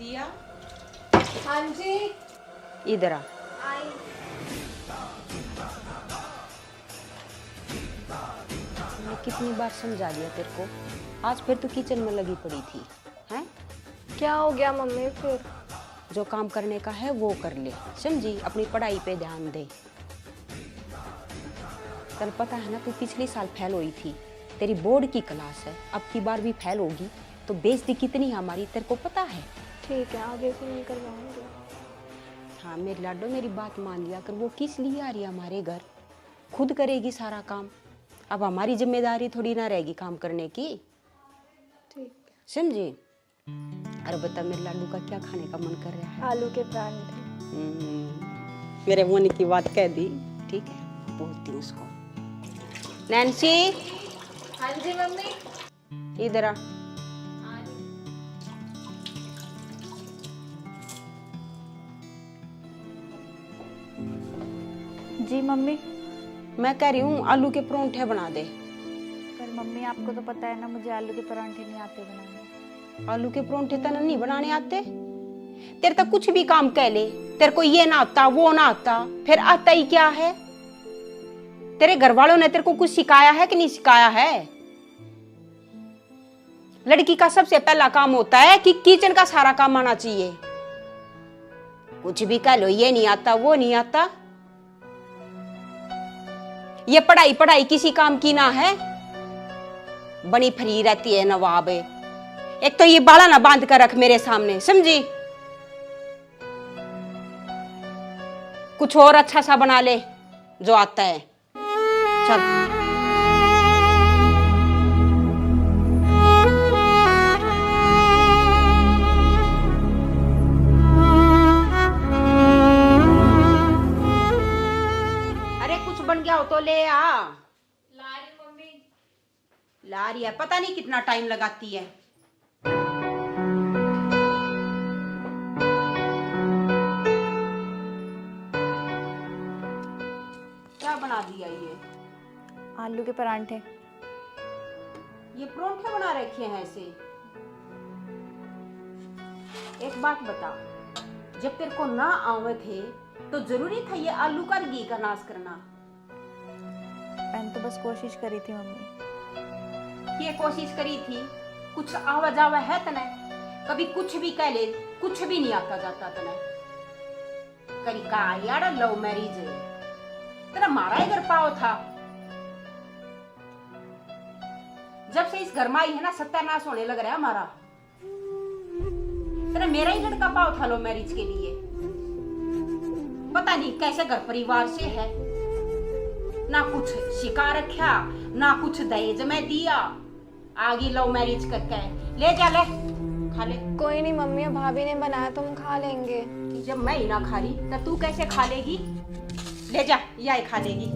दिया। हाँ जी। इधर आ। आई। मैंने कितनी बार समझा दिया तेरे को, आज फिर तू किचन में लगी पड़ी थी हैं? क्या हो गया मम्मी फिर? जो काम करने का है वो कर ले, समझी? अपनी पढ़ाई पे ध्यान दे। कल पता है ना, तू पिछले साल फेल हुई थी, तेरी बोर्ड की क्लास है, अब की बार भी फेल होगी तो बेइज्जती कितनी है हमारी, तेरे को पता है? ठीक है, आगे से नहीं करवाऊंगी। हाँ मेरी लाडो, मेरी बात मान लिया कर। वो किस लिए आ रही है हमारे घर? खुद करेगी सारा काम, अब हमारी जिम्मेदारी थोड़ी ना रहेगी काम करने की, ठीक। समझी? अरे बता, मेरे लाडू का क्या खाने का मन कर रहा है? आलू के परांठे। मेरे मन की बात कह दी, ठीक है, बोलती हूँ उसको। नैन्सी। हाँ जी मम्मी। इधर आ। जी मम्मी। मैं कह रही हूँ आलू के परोंठे बना दे। पर मम्मी आपको तो पता है ना, मुझे आलू के परांठे नहीं आते बनाने। आलू के परोंठे तने नहीं बनाने आते? तेरे तक कुछ भी काम कह ले, तेरे को ये ना आता वो ना आता, फिर आता ही क्या है? तेरे घर वालों ने तेरे को कुछ सिखाया है कि नहीं सिखाया है? लड़की का सबसे पहला काम होता है कि किचन का सारा काम आना चाहिए। कुछ भी कह लो, ये नहीं आता वो नहीं आता। ये पढ़ाई पढ़ाई किसी काम की ना है, बनी फ्री रहती है नवाब। एक तो ये बाला ना बांध कर रख मेरे सामने, समझी? कुछ और अच्छा सा बना ले जो आता है। चल। अरे कुछ बन गया हो तो ले आ। ला रही मम्मी। ला रही है, पता नहीं कितना टाइम लगाती है। क्या बना दिया ये? आलू के परांठे। ये परोंठे बना रखे हैं ऐसे? एक बात बता, जब तेरे को ना आवे थे तो जरूरी था ये आलू का घी का नाश करना? मैंने तो बस कोशिश करी थी मम्मी। ये कोशिश करी थी? कुछ आवा जावा है तने? कभी कुछ भी कह ले, कुछ भी नहीं आता जाता तने। करी का यार लव मैरिज है, तेरा मारा ही घर पाओ था। जब से इस घर में आई है ना, सत्यानाश होने लग रहा है हमारा। तेरा मेरा ही लड़का पाओ था लव मैरिज के लिए, पता नहीं कैसे घर परिवार से है। ना कुछ शिका रखा, ना कुछ दहेज में दिया, आगे लव मैरिज करके। ले जा, ले खा ले। कोई नहीं मम्मी, भाभी ने बनाया तो हम खा लेंगे। जब मैं ही ना खा रही तो तू कैसे खा लेगी? ले जा, यही खा लेगी।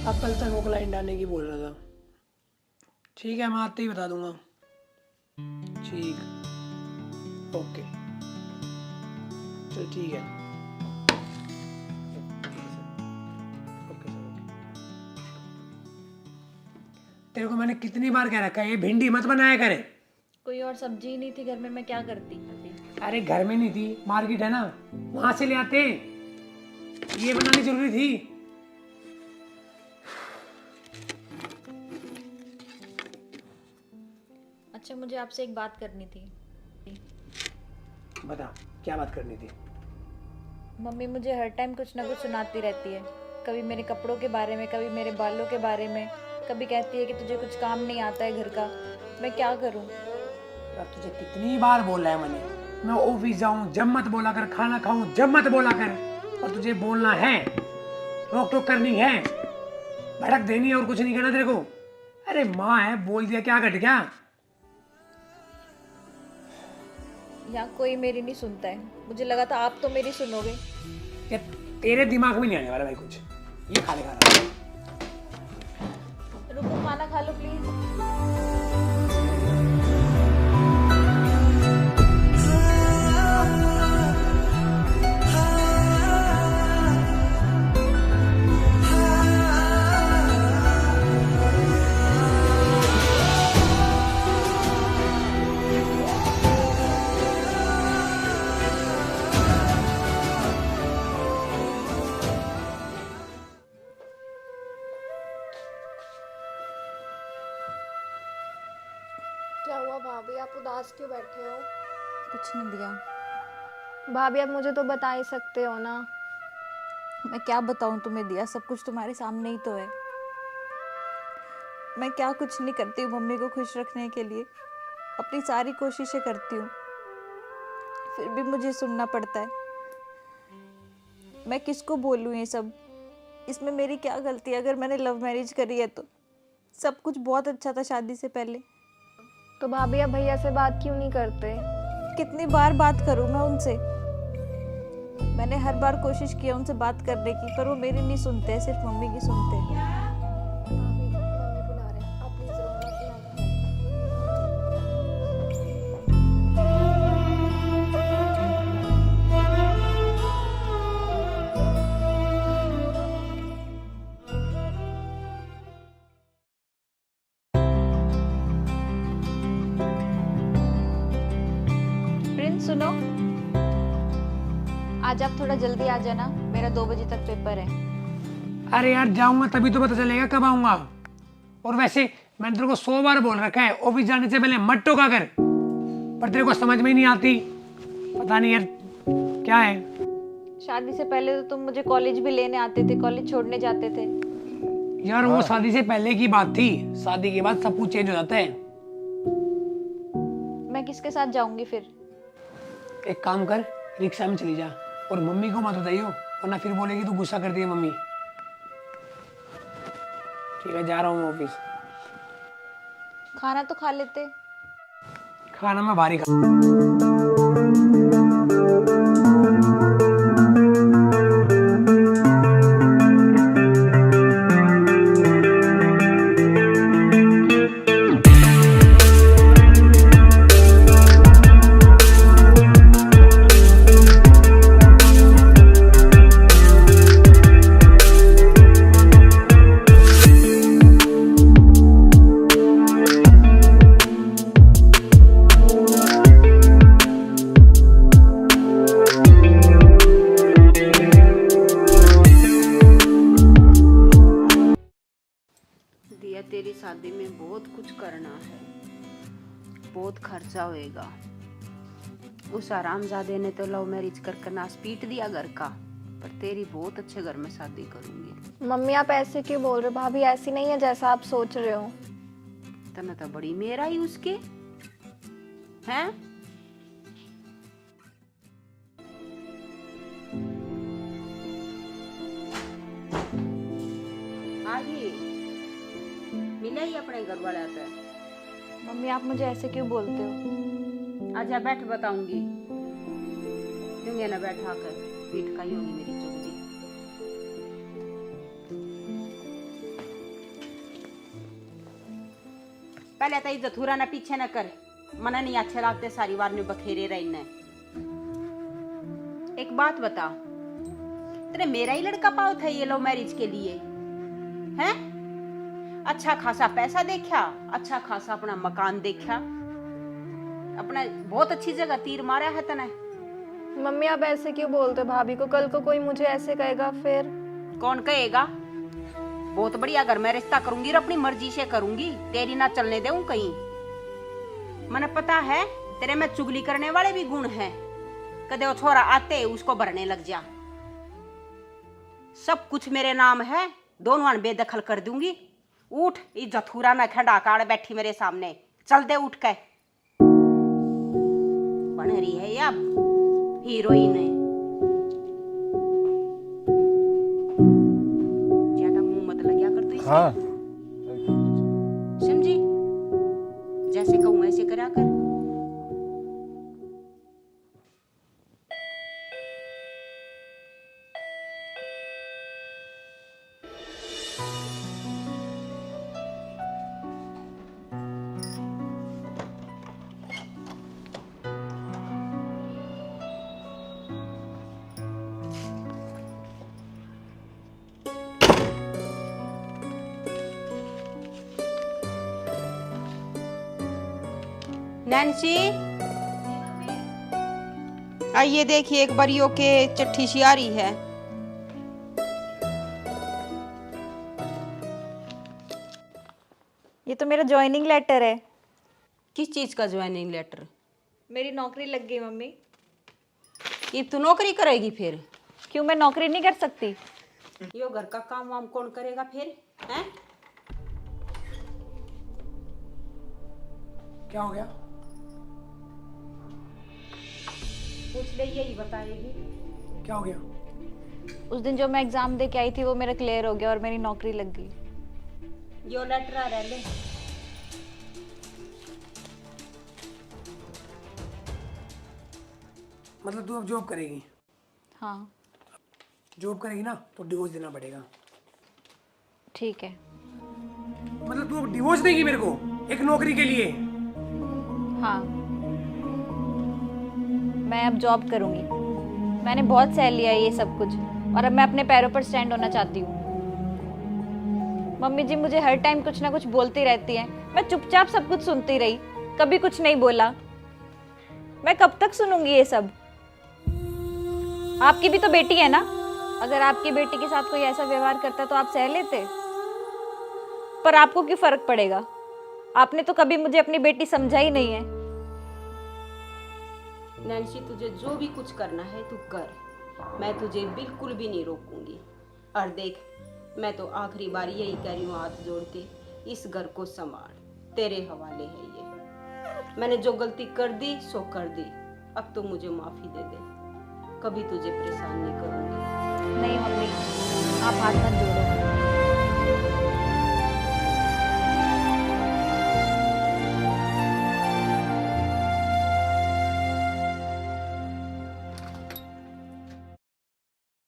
अब कल तक वो क्लाइंट आने की बोल रहा था। ठीक है, मैं आते ही बता दूंगा। ठीक, ओके, चल ठीक है। Okay sir, okay. तेरे को मैंने कितनी बार कह रखा है ये भिंडी मत बनाया करे। कोई और सब्जी नहीं थी घर में, मैं क्या करती? अरे घर में नहीं थी, मार्केट है ना, वहां से ले आते। ये बनानी जरूरी थी। अच्छा, मुझे आपसे एक बात करनी थी। बता, क्या बात करनी थी? मम्मी मुझे हर टाइम कुछ ना कुछ सुनाती रहती है, कभी मेरे कपड़ों के बारे में, कभी मेरे बालों के बारे में, कभी कहती है कि तुझे कुछ काम नहीं आता है घर का। मैं क्या करूं? यार तुझे कितनी बार बोला है मैंने, मैं ऑफिस जाऊं जब मत बोला कर, खाना खाऊं जब मत बोला कर, और तुझे बोलना है, रोक टोक करनी है, भड़क देनी है और कुछ नहीं करना तेरे को। अरे माँ है, बोल दिया, क्या घट गया? यहाँ कोई मेरी नहीं सुनता है, मुझे लगा था आप तो मेरी सुनोगे। ये तेरे दिमाग में नहीं आने वाला भाई कुछ। ये खा ले खाना। रुको, खाना खा लो प्लीज। उदास क्यों बैठे हो? कुछ नहीं दिया। भाभी अब मुझे तो बता ही सकते हो ना। मैं क्या बताऊं तुम्हें, दिया सब कुछ तुम्हारे सामने ही तो है। मैं क्या कुछ नहीं करती हूँ मम्मी को खुश रखने के लिए, अपनी सारी कोशिशें करती हूँ, फिर भी मुझे सुनना पड़ता है। मैं किसको बोलूँ ये सब? इसमें मेरी क्या गलती है? अगर मैंने लव मैरिज करी है तो सब कुछ बहुत अच्छा था शादी से पहले। तो भाभी अब भैया से बात क्यों नहीं करते? कितनी बार बात करूँ मैं उनसे? मैंने हर बार कोशिश की है उनसे बात करने की, पर वो मेरी नहीं सुनते, सिर्फ मम्मी की सुनते हैं। भाभी मम्मी बुला रहे हैं, आप प्लीज रो मत, मैं प्रिंस सुनो, आज आप थोड़ा जल्दी आ जाना, मेरा 2 बजे तक पेपर है। अरे यार जाऊंगा तभी तो पता चलेगा कब आऊंगा। और वैसे मैंने तेरे को 100 बार बोल रखा है ऑफिस जाने से पहले मत टोका कर, पर तेरे को समझ में ही नहीं आती। पता नहीं यार क्या है। शादी से पहले तो तुम मुझे कॉलेज भी लेने आते थे, कॉलेज छोड़ने जाते थे। यार वो शादी से पहले की बात थी, शादी के बाद सब कुछ चेंज हो जाता है। मैं किसके साथ जाऊंगी फिर? एक काम कर, रिक्शा में चली जा और मम्मी को मत बताइयो, वरना फिर बोलेगी तू गुस्सा करती है मम्मी। ठीक है, जा रहा हूँ मैं ऑफिस। खाना तो खा लेते। खाना मैं भारी खा। दिया तेरी शादी में बहुत कुछ करना है, बहुत खर्चा होएगा। उस आरामजादे ने तो लव मैरिज कर नाश पीट दिया घर का, पर तेरी बहुत अच्छे घर में शादी करूंगी। मम्मी आप ऐसे क्यों बोल रहे हो? भाभी ऐसी नहीं है जैसा आप सोच रहे हो। तना तो बड़ी मेरा ही उसके हैं। आगे मिला ही अपने घर वाले आता है। मम्मी आप मुझे ऐसे क्यों बोलते हो? आजा बैठ, बताऊंगी। दूंगे ना बैठा कर, पीठ का ही होगी मेरी चुगली। पहले तो इज्जत हुरा ना पीछे न कर, मना नहीं अच्छे लगते सारी बार ने बखेरे रहने। एक बात बता, तेरे मेरा ही लड़का पाओ था ये लव मैरिज के लिए हैं? अच्छा खासा पैसा देखा, अच्छा खासा अपना मकान देखा, अपना बहुत अच्छी जगह तीर मारा है तने। मम्मी आप ऐसे क्यों बोलते हो भाभी को? कल को कोई मुझे ऐसे कहेगा फिर? कौन कहेगा? बहुत बढ़िया घर में रिश्ता करूंगी और अपनी मर्जी से करूंगी, तेरी ना चलने दूं कहीं। मने पता है तेरे में चुगली करने वाले भी गुण हैं। कदे वो छोरा आते उसको भरने लग जा। सब कुछ मेरे नाम है, दोनों बेदखल कर दूंगी। उठ, इज्जत हुरा ना खंडा काड़ बैठी मेरे सामने, चल दे उठ के। बन रही है या हीरोइन है। ज्यादा मुंह मत लगिया कर तू इससे। हाँ समझी? जैसे कहूं ऐसे करा कर। नैन्सी, आइए देखिए, एक बरियो के चिट्ठी सी आ रही है। ये तो मेरा ज्वाइनिंग लेटर है। किस चीज का ज्वाइनिंग लेटर? मेरी नौकरी लग गई मम्मी। कि तू नौकरी करेगी फिर? क्यों मैं नौकरी नहीं कर सकती? यो घर का काम वाम कौन करेगा फिर? हैं? क्या हो गया? पूछ ले, यही बताएगी। क्या हो गया? उस दिन जो मैं एग्जाम दे के आई थी वो मेरा क्लियर हो गया और मेरी नौकरी लग गई। यो लेटर आ रहा ले। मतलब तू अब जॉब करेगी? हाँ जॉब करेगी ना तो डिवोर्स देना पड़ेगा। ठीक है। मतलब तू अब डिवोर्स देगी मेरे को एक नौकरी के लिए? हाँ मैं अब जॉब करूँगी। मैंने बहुत सह लिया है ये सब कुछ और अब मैं अपने पैरों पर स्टैंड होना चाहती हूँ। मम्मी जी मुझे हर टाइम कुछ ना कुछ बोलती रहती हैं, मैं चुपचाप सब कुछ सुनती रही, कभी कुछ नहीं बोला। मैं कब तक सुनूंगी ये सब? आपकी भी तो बेटी है ना, अगर आपकी बेटी के साथ कोई ऐसा व्यवहार करता तो आप सह लेते, पर आपको क्यों फर्क पड़ेगा? आपने तो कभी मुझे अपनी बेटी समझा ही नहीं है। नैन्सी, तुझे जो भी कुछ करना है तू कर, मैं तुझे बिल्कुल भी नहीं रोकूंगी। और देख, मैं तो आखिरी बार यही कह रही हूँ हाथ जोड़ के, इस घर को संभाल, तेरे हवाले है ये। मैंने जो गलती कर दी सो कर दी, अब तो मुझे माफ़ी दे दे, कभी तुझे परेशान नहीं करूँगी। नहीं मम्मी, आप हाथ मत जोड़ो।